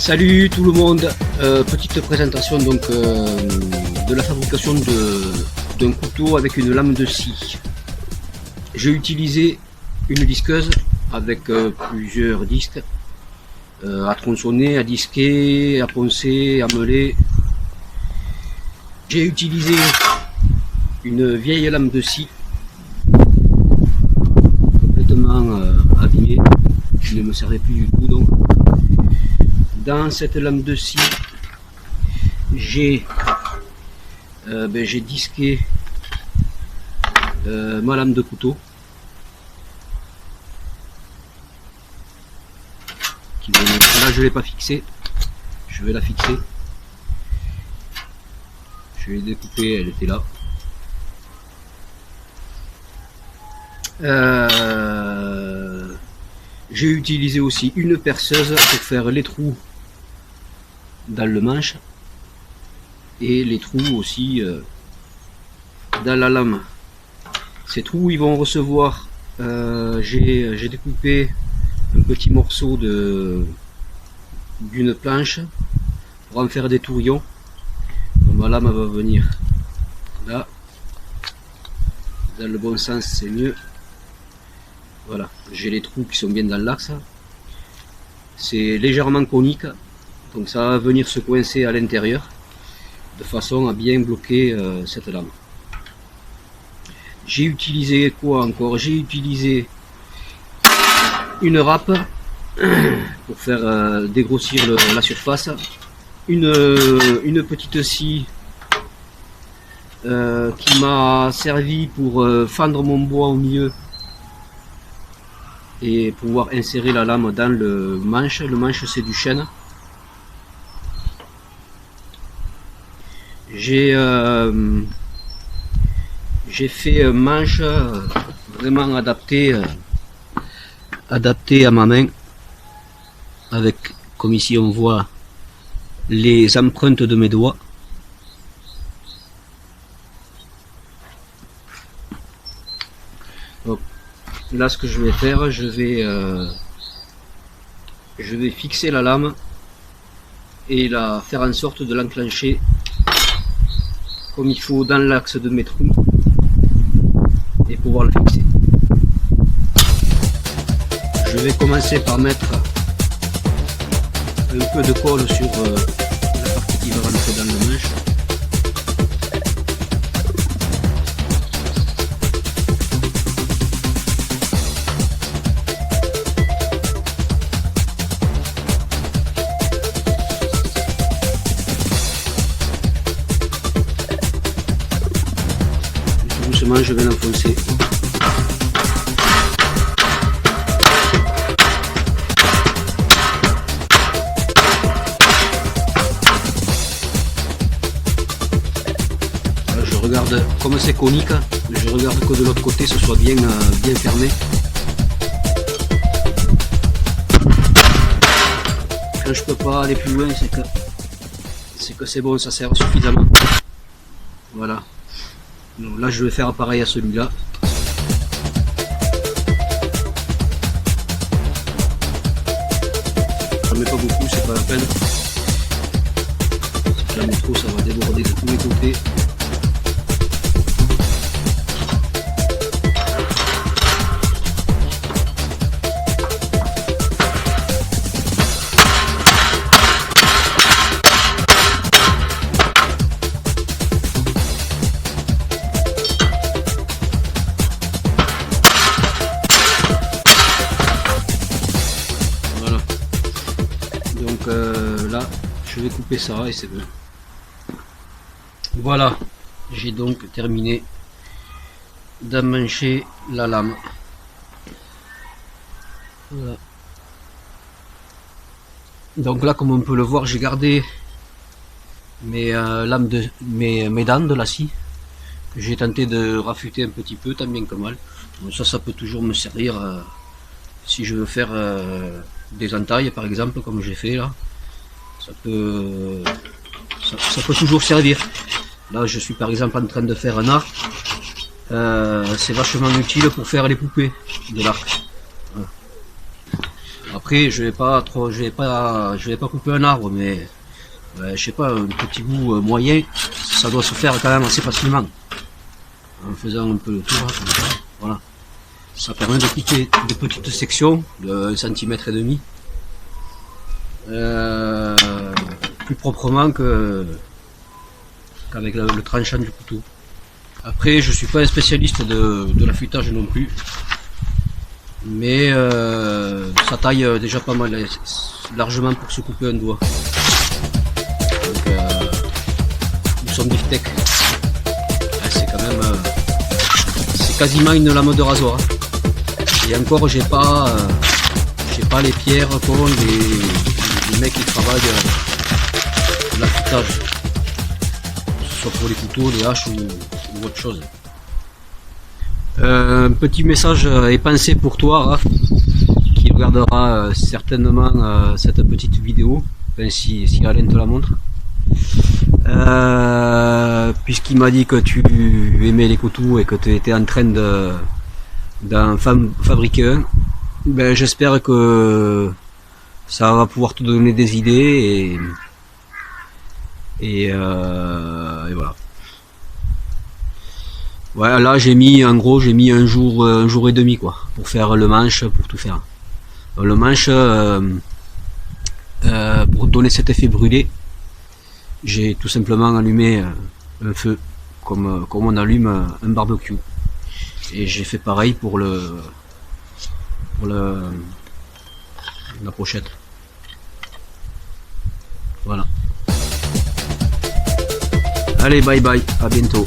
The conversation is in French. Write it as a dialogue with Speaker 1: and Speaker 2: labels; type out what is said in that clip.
Speaker 1: Salut tout le monde, petite présentation donc de la fabrication d'un couteau avec une lame de scie. J'ai utilisé une disqueuse avec plusieurs disques à tronçonner, à disquer, à poncer, à meuler. J'ai utilisé une vieille lame de scie complètement abîmée, qui ne me servait plus du tout. Donc dans cette lame de scie, j'ai disqué ma lame de couteau qui là je l'ai pas fixée, je vais la fixer. Je l'ai découpée, elle était là. J'ai utilisé aussi une perceuse pour faire les trous dans le manche et les trous aussi dans la lame. Ces trous, ils vont recevoir, j'ai découpé un petit morceau d'une planche pour en faire des tourillons. Donc, ma lame va venir là, dans le bon sens c'est mieux. Voilà, j'ai les trous qui sont bien dans l'axe. C'est légèrement conique, donc ça va venir se coincer à l'intérieur de façon à bien bloquer cette lame. J'ai utilisé quoi encore? J'ai utilisé une râpe pour faire dégrossir la surface, une petite scie qui m'a servi pour fendre mon bois au milieu et pouvoir insérer la lame dans le manche. Le manche c'est du chêne. J'ai fait un manche vraiment adapté à ma main, avec, comme ici on voit, les empreintes de mes doigts. Donc, là ce que je vais faire, je vais fixer la lame et faire en sorte de l'enclencher comme il faut dans l'axe de mes trous et pouvoir le fixer. Je vais commencer par mettre un peu de colle sur la partie qui va rentrer dans le manche. Doucement je vais l'enfoncer. Je regarde, comme c'est conique, je regarde que de l'autre côté ce soit bien fermé. Quand je peux pas aller plus loin, c'est que c'est bon, ça sert suffisamment. Voilà. Donc là je vais faire pareil à celui-là. Je ne mets pas beaucoup, c'est pas la peine. Si j'en mets trop, ça va déborder de tous les côtés. Là je vais couper ça et c'est bon. Voilà, j'ai donc terminé d'emmancher la lame. Voilà. Donc là, comme on peut le voir, j'ai gardé mes dents de la scie que j'ai tenté de raffûter un petit peu, tant bien que mal. Donc ça peut toujours me servir si je veux faire des entailles par exemple, comme j'ai fait là. Ça peut toujours servir. Là je suis par exemple en train de faire un arc. C'est vachement utile pour faire les poupées de l'arc. Voilà. Après, je vais pas couper un arbre, mais je sais pas, un petit bout moyen, ça doit se faire quand même assez facilement. En faisant un peu le tour, là, comme ça. Voilà. Ça permet de piquer des petites sections de 1,5 cm. Plus proprement qu'avec le tranchant du couteau. Après, je suis pas un spécialiste de l'affûtage non plus, mais ça taille déjà pas mal, largement pour se couper un doigt. Donc, nous sommes beefsteak. C'est quand même, c'est quasiment une lame de rasoir. Et encore, j'ai pas les pierres qu'ont les mecs qui travaillent l'affûtage, que ce soit pour les couteaux, les haches ou autre chose. Un petit message est pensé pour toi, Raph, qui regardera certainement cette petite vidéo, enfin, si Alain te la montre. Puisqu'il m'a dit que tu aimais les couteaux et que tu étais en train d'en fabriquer un, ben, j'espère que ça va pouvoir te donner des idées et voilà. Ouais, là en gros j'ai mis un jour et demi quoi, pour faire le manche, pour tout faire. Donc, le manche, pour donner cet effet brûlé, j'ai tout simplement allumé un feu, comme on allume un barbecue. Et j'ai fait pareil pour la pochette. Voilà. Allez, bye bye, à bientôt.